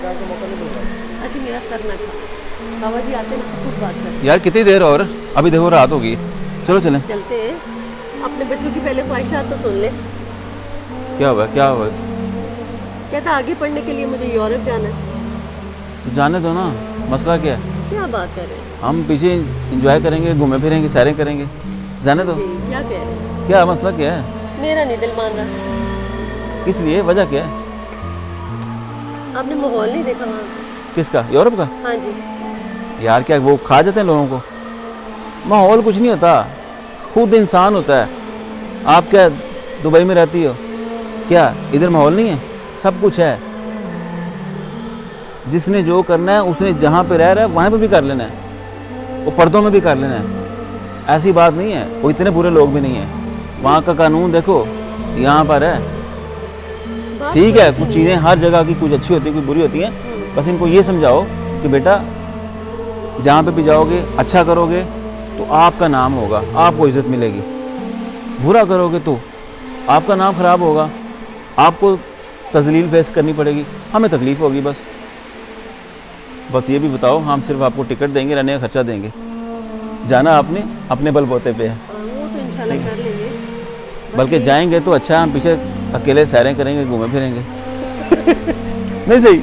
अच्छा मेरा सर ना खा, बाबा जी आते ना तो खुद बात करते। यार कितनी देर और, अभी देखो रात होगी, चलो चलें। चलते हैं, अपने बच्चों की पहले ख्वाहिशात तो सुन ले। क्या हुआ क्या हुआ? कहता आगे पढ़ने के लिए मुझे यूरोप जाना है। तो जाने दो ना, मसला क्या है? क्या बात कर रहे हैं हम पीछे इंजॉय करेंगे, घूमे फिरेंगे, सैरें करेंगे, जाने दो। जी? क्या कह रहे हैं? क्या मसला क्या है? मेरा नहीं दिल मान रहा। किस लिए, वजह क्या है? आपने माहौल नहीं देखा वहाँ? किसका, यूरोप का? हाँ जी। यार क्या वो खा जाते हैं लोगों को? माहौल कुछ नहीं होता, खुद इंसान होता है। आप क्या दुबई में रहती हो क्या? इधर माहौल नहीं है? सब कुछ है। जिसने जो करना है उसने जहाँ पे रह रहा है वहाँ पे भी कर लेना है, वो पर्दों में भी कर लेना है। ऐसी बात नहीं है, वो इतने बुरे लोग भी नहीं है। वहाँ का कानून देखो, यहाँ पर है। बात ठीक है, तो कुछ नहीं चीज़ें हर जगह की कुछ अच्छी होती है कुछ बुरी होती हैं। बस इनको ये समझाओ कि बेटा जहाँ पे भी जाओगे अच्छा करोगे तो आपका नाम होगा, आपको इज्जत मिलेगी। बुरा करोगे तो आपका नाम खराब होगा, आपको तजलील फेस करनी पड़ेगी, हमें तकलीफ़ होगी। बस ये भी बताओ, हम सिर्फ आपको टिकट देंगे, रहने का खर्चा देंगे, जाना आपने अपने बलबूते पे है। वो तो इंशाल्लाह कर लेंगे। बस बल्कि ये- जाएंगे तो अच्छा, हम पीछे अकेले सैरें करेंगे, घूमे फिरेंगे। नहीं सही?